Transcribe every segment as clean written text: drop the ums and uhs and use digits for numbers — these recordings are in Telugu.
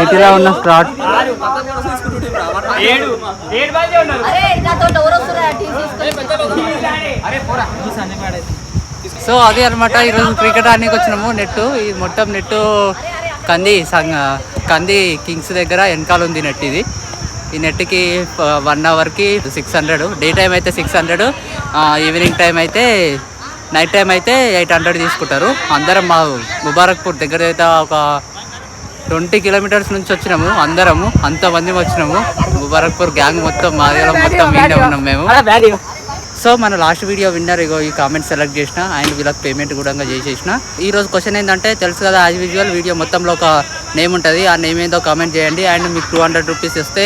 సిటీలో ఉన్న స్టార్ట్. సో అదే అనమాట, ఈరోజు క్రికెట్ ఆడడానికి వచ్చినాము. నెట్ ఈ మొత్తం నెట్ కంది కింగ్స్ దగ్గర వెనకాల ఉంది నెట్. ఇది ఈ నెట్కి 1 అవర్కి 600, డే టైం అయితే 600, ఈవినింగ్ టైం అయితే నైట్ టైం అయితే 800 తీసుకుంటారు. అందరం మా ముబారక్పూర్ దగ్గర అయితే ఒక 20 కిలోమీటర్స్ నుంచి వచ్చినాము. అందరము అంతమంది వచ్చినాము. ముబారక్పూర్ గ్యాంగ్ మొత్తం మొత్తం మీనే ఉన్నాం మేము. సో మన లాస్ట్ వీడియో విన్నర్ ఇగో ఈ కామెంట్ సెలెక్ట్ చేసిన అండ్ వీళ్ళకి పేమెంట్ కూడా చేసేసిన. ఈ రోజు క్వశ్చన్ ఏంటంటే తెలుసు కదా, యాజ్ యూజువల్ వీడియో మొత్తంలో ఒక నేమ్ ఉంటుంది. ఆ నేమ్ ఏందో కామెంట్ చేయండి. అండ్ మీకు 200 రూపీస్ వస్తే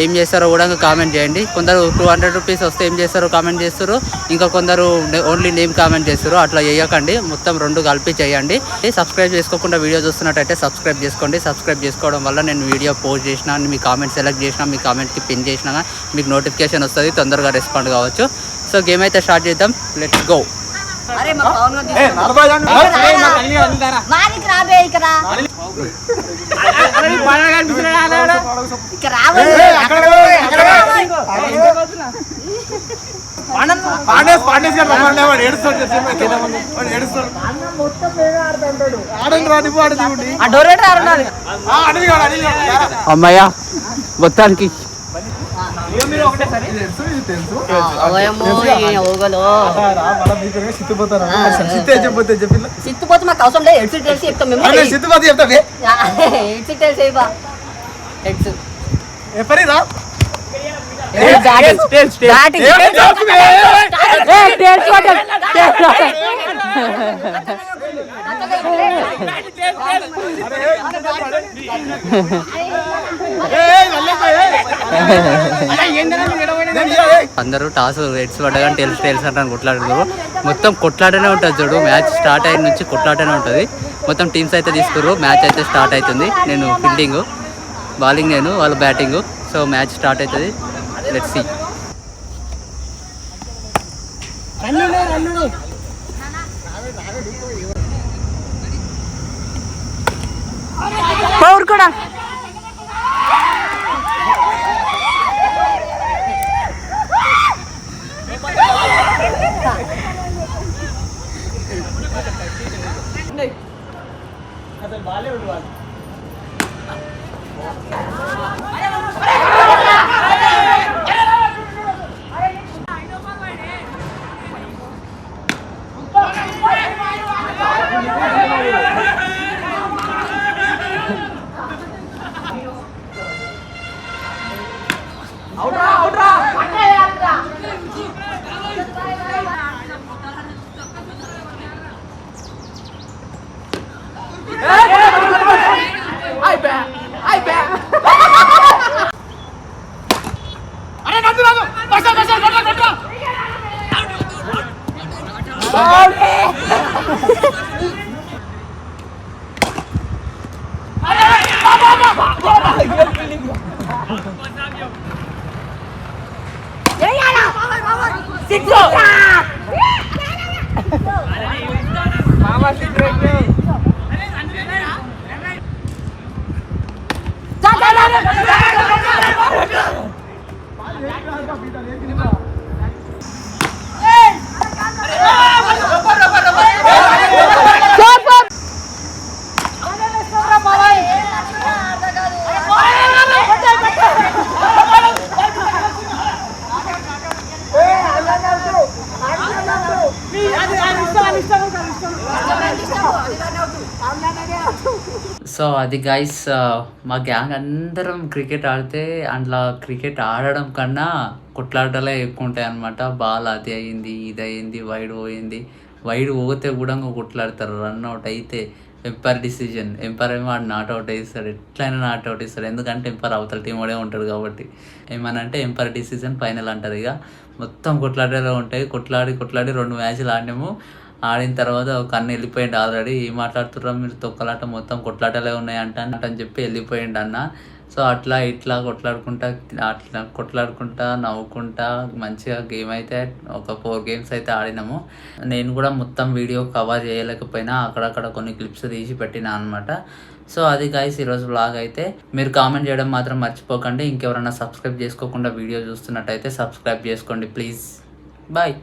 ఏం చేస్తారో కూడా కామెంట్ చేయండి. కొందరు 200 రూపీస్ వస్తే ఏం చేస్తారో కామెంట్ చేస్తారు, ఇంకా కొందరు ఓన్లీ నేమ్ కామెంట్ చేస్తారు. అట్లా చేయకండి, మొత్తం 2 కలిపి చేయండి. సబ్స్క్రైబ్ చేసుకోకుండా వీడియో చూస్తున్నట్టయితే సబ్స్క్రైబ్ చేసుకోండి. సబ్స్క్రైబ్ చేసుకోవడం వల్ల నేను వీడియో పోస్ట్ చేసిన, మీ కామెంట్ సెలెక్ట్ చేసిన, మీ కామెంట్కి పిన్ చేసినా మీకు నోటిఫికేషన్ వస్తుంది, తొందరగా రెస్పాండ్ కావచ్చు. సో గేమ్ అయితే స్టార్ట్ చేద్దాం, లెట్స్ గో. అమ్మయ్యా మొత్తానికి సిత్తుపోతే మాకు అవసరం లేదు. ఎడ్సిట్ తెలిసి చెప్తాం మేము. ఎడ్సిట్ తెలిసి అందరూ టాస్ రెడ్స్ పడ్డగానే టెల్స్ అంటే కొట్లాడుతారు. మొత్తం కొట్లాటనే ఉంటుంది చూడు. మ్యాచ్ స్టార్ట్ అయిన నుంచి కొట్లాటనే ఉంటుంది. మొత్తం టీమ్స్ అయితే తీసుకురు. మ్యాచ్ అయితే స్టార్ట్ అవుతుంది. నేను ఫీల్డింగ్, బౌలింగ్ నేను, వాళ్ళు బ్యాటింగ్. సో మ్యాచ్ స్టార్ట్ అవుతుంది, లెట్స్ సీ. పవర్ కూడా సో అది గైస్, మా గ్యాంగ్ అందరం క్రికెట్ ఆడితే అందులో క్రికెట్ ఆడడం కన్నా కొట్లాటలే ఎక్కువ ఉంటాయి అన్నమాట. బాల్ అది అయింది, ఇది అయింది, వైడ్ పోయింది. వైడ్ పోతే కూడా కొట్లాడతారు. రన్అట్ అయితే ఎంపైర్ డిసిజన్, ఎంపైర్ ఏమో ఆడు నాట్అవుట్ వేస్తాడు, ఎట్లయినా నాట్అవుట్ ఇస్తాడు. ఎందుకంటే ఎంపైర్ అవతల టీం వాడే ఉంటాడు కాబట్టి. ఏమనంటే ఎంపైర్ డిసిజన్ ఫైనల్ అంటారు. ఇక మొత్తం కొట్లాటలో ఉంటాయి. కొట్లాడి 2 మ్యాచ్లు ఆడినాము. ఆడిన తర్వాత ఒక కన్ను వెళ్ళిపోయిండు ఆల్రెడీ. ఏం మాట్లాడుతుర్రా మీరు, తొక్కలాట మొత్తం కొట్లాటలే ఉన్నాయి అని చెప్పి వెళ్ళిపోయిండు అన్న. సో అట్లా ఇట్లా కొట్లాడుకుంటా నవ్వుకుంటా మంచిగా గేమ్ అయితే ఒక 4 గేమ్స్ అయితే ఆడినాము. నేను కూడా మొత్తం వీడియో కవర్ చేయలేకపోయినా అక్కడక్కడ కొన్ని క్లిప్స్ తీసి పెట్టినా అనమాట. సో అది గైస్ ఈరోజు వ్లాగ్ అయితే. మీరు కామెంట్ చేయడం మాత్రం మర్చిపోకండి. ఇంకెవరైనా సబ్స్క్రైబ్ చేసుకోకుండా వీడియో చూస్తున్నట్టయితే సబ్స్క్రైబ్ చేసుకోండి ప్లీజ్. బాయ్.